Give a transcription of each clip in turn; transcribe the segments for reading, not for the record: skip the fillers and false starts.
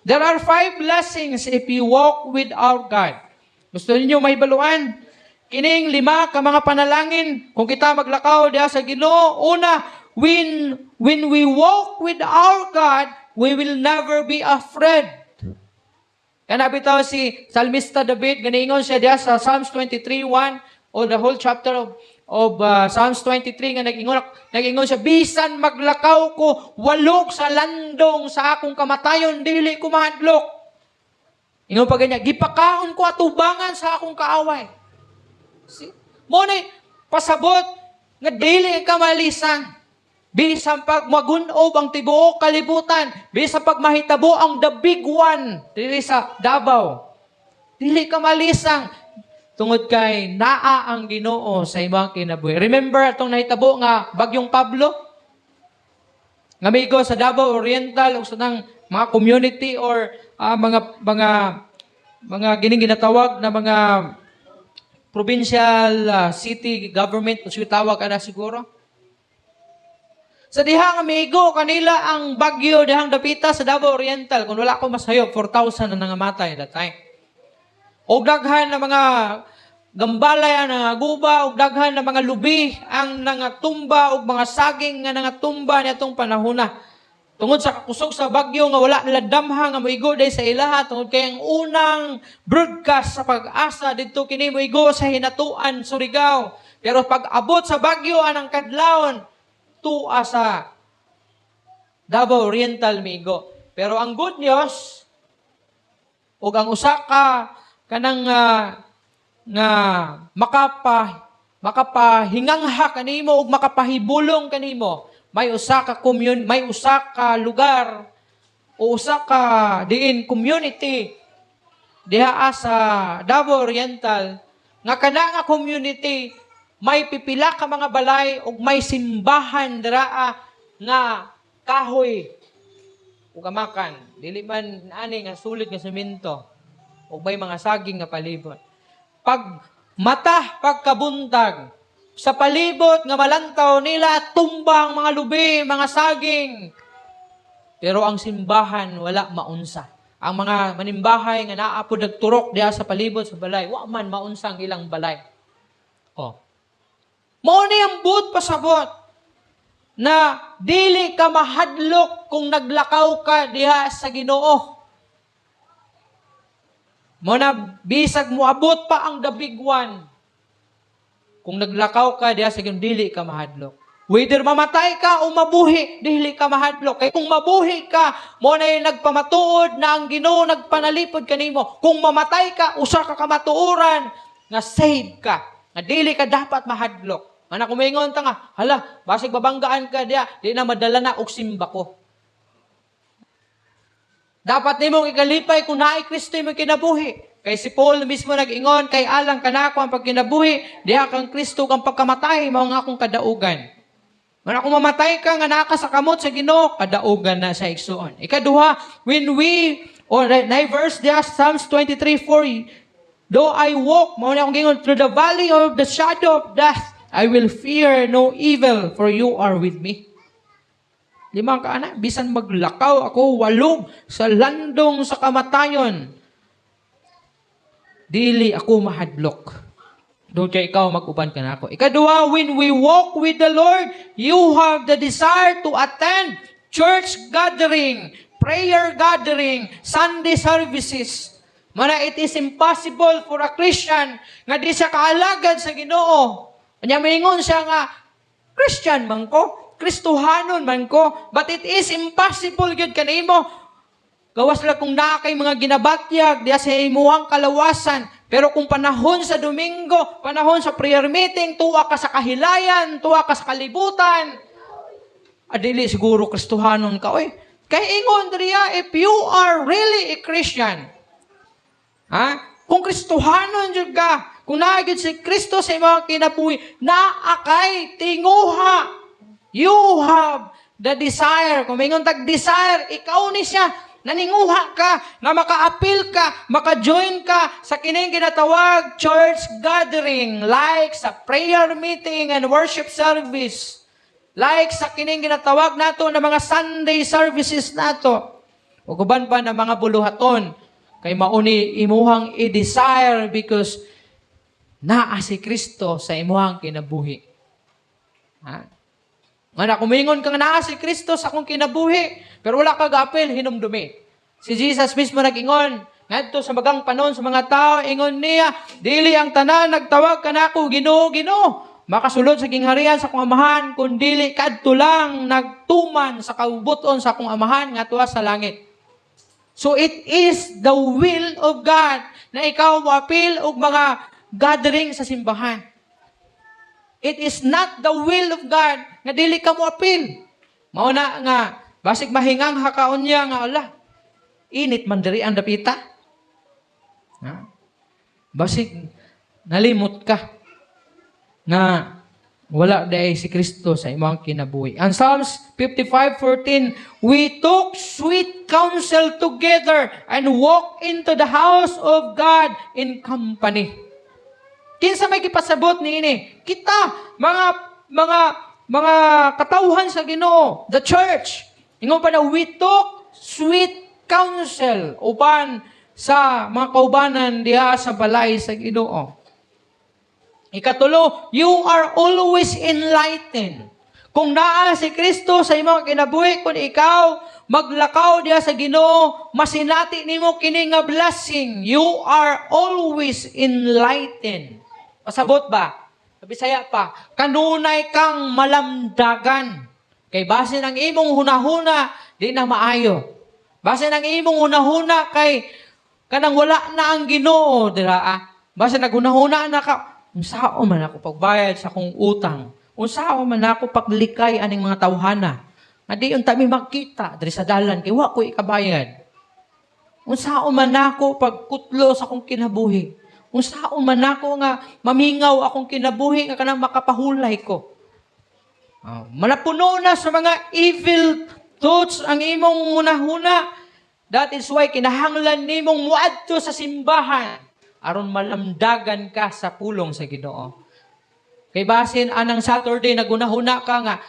There are 5 blessings if you walk with our God. Gusto niyo mahibaluan? Kining 5 ka mga panalangin, kung kita maglakaw diha sa Ginoo, una, when we walk with our God, we will never be afraid. Kana bitaw si Salmista David, ganingon siya diha sa Psalms 23:1 or the whole chapter of Psalms 23 nga nag-ingon siya, bisan maglakaw ko walog sa landong sa akong kamatayon, dili ko mahadlok. Ingon pa ganyan, gipakaon ko atubangan sa akong kaaway. Mo ni pasabot nga dili ka malisang. Bisan pag magunob ang tibuok kalibutan, bisan pag mahitabo ang the big one dili sa Davao, dili ka malisang tungod kay naa ang Ginoo sa imong kinabuhi. Remember atong nahitabo nga bagyong Pablo? Nga migo sa Davao Oriental ug sa nang mga community or mga gining ginatawag na mga provincial city government, kung tawag ka na siguro. Sa dihang amigo, kanila ang bagyo dihang dapita sa Davao Oriental. Kung wala ko masayop, 4,000 na nangamatay that time. O daghan na mga gambalay ang nangaguba, o daghan na mga lubi ang nangatumba, o mga saging nga nangatumba nitong panahona. Tungod sa kakusog sa bagyo nga wala nila damhang nga moigo day sa ilaha, tungod kay ang unang broadcast sa pag-asa dito kini moigo sa Hinatuan, Surigao. Pero pag abot sa bagyo anang kadlawon, tuwa sa Davao Oriental migo. Pero ang good news, ug ang usa ka kanang nga makapahingangha kanimo ug makapahibulong kanimo, may usa ka lugar o usa ka diin community diha sa Davao Oriental nga kana nga community may pipila ka mga balay ug may simbahan dira nga kahoy ug amakan, dili man ani nga sulit nga semento ug may mga saging nga palibot. Pag mata pagkabuntag sa palibot nga malantaw nila tumbang mga lubi, mga saging. Pero ang simbahan wala maunsa. Ang mga manimbahay nga naa pod nagturok diha sa palibot sa balay, wa man maunsa ang ilang balay. Oh. Mao ni ang but pasabot na dili ka mahadlok kung naglakaw ka diha sa Ginoo. Mo na bisag moabot pa ang the big one. Kung naglakaw ka diha sa Ginoo, dili ka mahadlok. Whether mamatay ka o mabuhi, dili ka mahadlok. Kay kung mabuhi ka, mo na nagpamatuod na ang Ginoo nagpanalipod kanimo. Kung mamatay ka, usa ka kamatuoran nga save ka. Nga dili ka dapat mahadlok. Anak kumingon ta nga, hala, basig babanggaan ka diya, di na madala na og simba ko. Dapat nimong ikalipay kung naay Kristo mo kinabuhi. Kay si Paul mismo nag-ingon, kay alang kanako ang pagkinabuhi, diha kang Kristo kang pagkamatay, mao nga akong kadaugan. Anak kung mamatay ka nga naka sa kamot sa Ginoo, kadaugan na sa igsuon. Ikaduha, when we, or na verse diya, Psalms 23:4, though I walk, mao na akong gingon, through the valley of the shadow of death, I will fear no evil, for you are with me. 5 ka anak, bisan maglakaw ako walog sa landong sa kamatayon, dili ako mahadlok. Doon kay ikaw mag-uban ka na ako. Ikaduha, when we walk with the Lord, you have the desire to attend church gathering, prayer gathering, Sunday services. Mana it is impossible for a Christian nga di siya kaalagad sa Ginoo. Kanya maingon siya nga, Christian man ko, Kristohanon man ko, but it is impossible yun kanimo. Gawas lang kung na kay mga ginabatyag, diya sa imuhang kalawasan. Pero kung panahon sa Domingo, panahon sa prayer meeting, tuwa ka sa kahilayan, tuwa ka sa kalibutan, adili siguro Kristohanon ka. Oy, kay ingon diriya, if you are really a Christian, kung Kristohanon jud ka, kung naagid si Kristo sa imong kinabuhi, naakay tinguha. You have the desire. Kung mingon tag desire, ikaw ni siya. Naninguha ka, na maka-appeal ka, maka-join ka sa kining ginatawag church gathering, like sa prayer meeting and worship service, like sa kining ginatawag nato na mga Sunday services nato. O kuban pa na mga buluhaton, kay mauni imuhang i-desire because naa si Kristo sa imuhang kinabuhi. Ha? Nga na, kumingon kang naa si Kristo sa akong kinabuhi, pero wala kag apel, hinumdumi. Si Jesus mismo nag-ingon, ngadto sa magang panon sa mga tao, ingon niya, dili ang tanan, nagtawag ka na ako, Ginoo, Ginoo. Makasulod sa kingharian sa akong amahan, kung dili kadto lang nagtuman sa kaubuton sa akong amahan, nga tuwa sa langit. So it is the will of God na ikaw mo-appeal og mga gathering sa simbahan. It is not the will of God nga dili ka mo-appeal. Mauna nga, basig mahingang hakaon niya nga, ala, init man diri ang dapita. Ha? Basig nalimot ka nga wala dahi si Kristo sa imong kinabuhi. Ang Psalms 55:14, we took sweet counsel together and walked into the house of God in company. Kinsa may gipasabot niini? Kita, mga katawhan sa Ginoo, the church. Ingon pa na, we took sweet counsel uban sa mga kaubanan diha sa balay sa Ginoo. Ikatulo, you are always enlightened. Kung naa si Kristo sa imong kinabuhi, kung ikaw maglakaw diha sa Ginoo, masinati nimo kini nga blessing. You are always enlightened. Pasabot ba? Sa Bisaya pa, kanunay kang malamdagan. Kay base ng imong hunahuna, di na maayo. Base ng imong hunahuna kay kanang wala na ang Ginoo, dira. Base naghunahuna na ka, unsao man ako pagbayad sa akong utang. Unsao man ako paglikay aning mga tawhana. Nga di unta mi makita diri sa dalan kay wa ko ikabayad. Unsao man ako pagkutlo sa akong kinabuhi. Unsao man ako nga mamingaw akong kinabuhi nga kanang makapahulay ko. Malapuno na sa mga evil thoughts ang imong hunahuna. That is why kinahanglan nimong muadto sa simbahan aron malamdagan ka sa pulong sa Ginoo. Kay basin anang Saturday nagunahuna ka nga,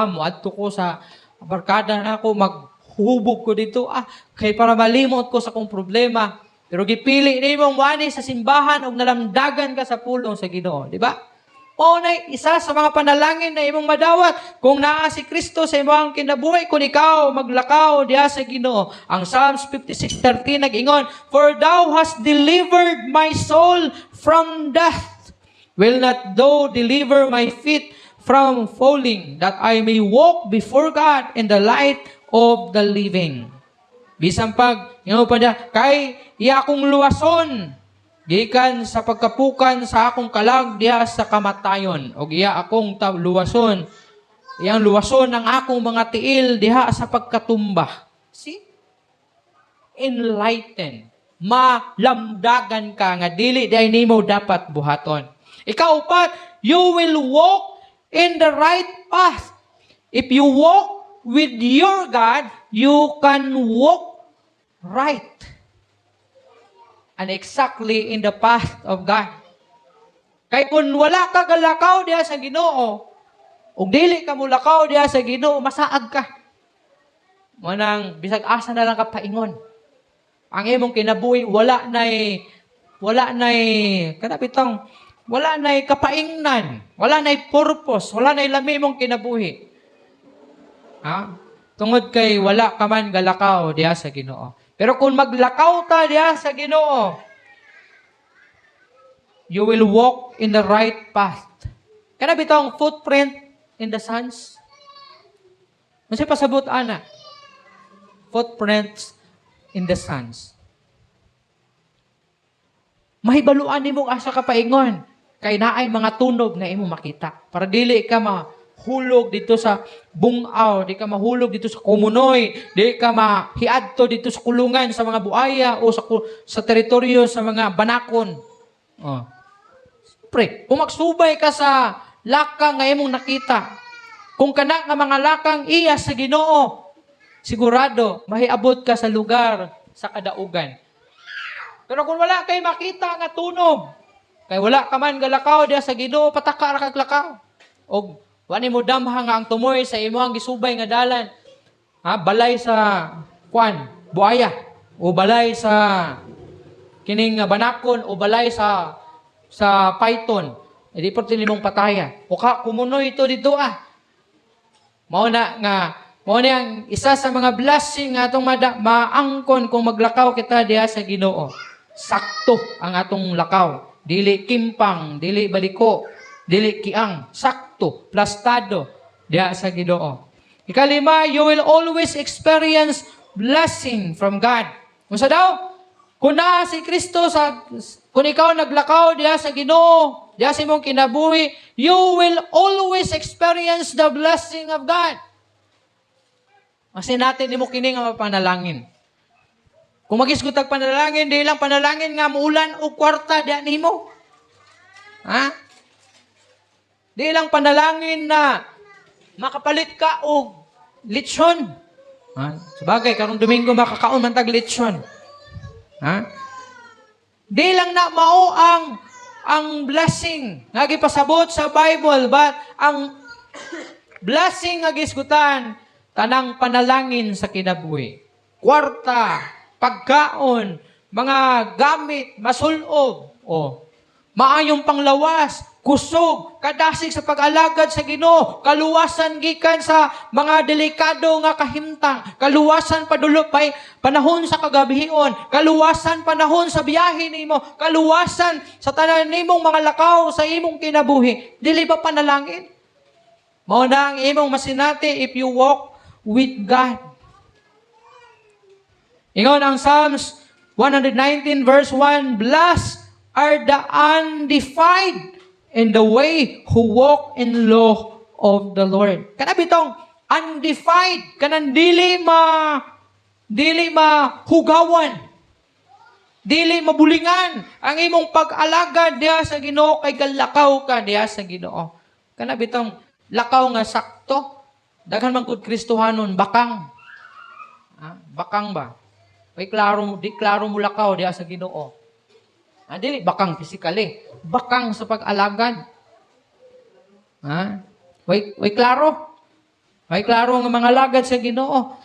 muadto ko sa barkada na ako, maghubog ko dito, kay para malimot ko sa kong problema. Pero gipili nimong muani sa simbahan og nalamdagan ka sa pulong sa Ginoo, di ba? O na isa sa mga panalangin na imong madawat kung naa si Kristo sa imong kinabuhi, kung ikaw maglakaw diha sa Ginoo. Ang Psalms 56:13 nag-ingon, for thou hast delivered my soul from death. Will not thou deliver my feet from falling, that I may walk before God in the light of the living. Bisan pag, pa niya, kay iya akong luwason, gikan sa pagkapukan sa akong kalag diha sa kamatayon, o iya akong luwason, iyang luwason ang akong mga tiil diha sa pagkatumba. See? Enlighten. Malamdagan ka nga dili di nimo dapat buhaton. Ikaupat, you will walk in the right path. If you walk with your God, you can walk right and exactly in the path of God. Kay kung wala ka galakaw diha sa Ginoo, ug dili ka mulakaw diha sa Ginoo, masaag ka. Manang bisag asa na lang ka paingon. Ang imong kinabuhi wala nay kapaingnan, wala nay purpose, wala nay lami mong kinabuhi. Tungod kay wala ka man galakaw diha sa Ginoo. Pero kung maglakaw ta diha sa Ginoo, you will walk in the right path. Kana bitong footprint in the sands? Masay pasabot ana. Footprints in the sands. Mahibaluan nimo asa ka paingon kay naay mga tunog nga imo makita. Para dili ka mahulog dito sa bungaw, di ka mahulog dito sa kumunoy, di ka mahiadto dito sa kulungan sa mga buaya o sa teritoryo sa mga banakon. Pre, kung magsubay ka sa lakang nga imong nakita, kung kana nga mga lakang iya sa Ginoo, sigurado mahiabot ka sa lugar sa kadaugan. Pero kung wala kay makita nga tunog, kay wala ka man galakaw diha sa Ginoo, pataka ra kag lakaw. Og wani mo damha nga ang tumoy sa imong gisubay nga dalan. Balay sa buaya o balay sa kining banakon o balay sa python, di pa tinimong pataya. O kumunoy ito dito Mao na ang isa sa mga blessing nga atong maangkon kung maglakaw kita diha sa Ginoo. Sakto ang atong lakaw. Dili kimpang, dili baliko, dili kiang. Sakto, plastado diha sa Ginoo. Ikalima, you will always experience blessing from God. Unsa daw? Kung si Kristo kung ikaw naglakaw diha sa Ginoo, diha sa imong kinabuhi, you will always experience the blessing of God. Kasi natin di mo kini nga panalangin. Kung magisgutag panalangin, di lang panalangin nga muulan o kwarta diha nimo. Di lang panalangin na makapalit ka og lechon. Sabagay, karong Domingo makakaon man tag lechon. Di lang na mao ang blessing nga gipasabot sa Bible, but ang blessing nga gisgutan tanang panalangin sa kinabuhi. Kwarta, pagkaon, mga gamit, masulob, maayong panglawas, kusog, kadasig sa pag-alagad sa Ginoo, kaluwasan gikan sa mga delikado nga kahimtang, kaluwasan padulupay panahon sa kagabihion, kaluwasan panahon sa biyahe nimo, kaluwasan sa tanan nimong mga lakaw sa imong kinabuhi. Dili ba panalangin? Mao na ang imong masinati if you walk with God. Ingon ang Psalms 119 verse 1, blessed are the undefiled in the way who walk in law of the Lord. Kana bitong undefiled, kanang dili mahugawan, dili mabulingan ang imong pag-alagad diha sa Ginoo kay galakaw ka diha sa Ginoo. Kana bitong lakaw nga sakto. Daghan man gud Kristohanon bakang. Bakang ba? Di klaro mo lakaw diha sa Ginoo. Dili bakang physically, bakang sa pag-alagad. Way klaro. Way klaro nga mga alagad sa Ginoo.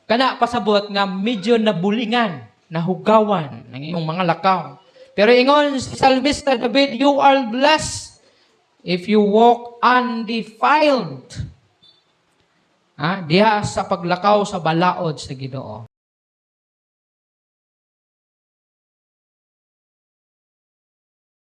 Kana pasabot nga medyo nabulingan, nahugawan ng imong mga lakaw. Pero ingon si Salmista David, you are blessed if you walk undefiled. Diha sa paglakaw sa balaod sa Ginoo.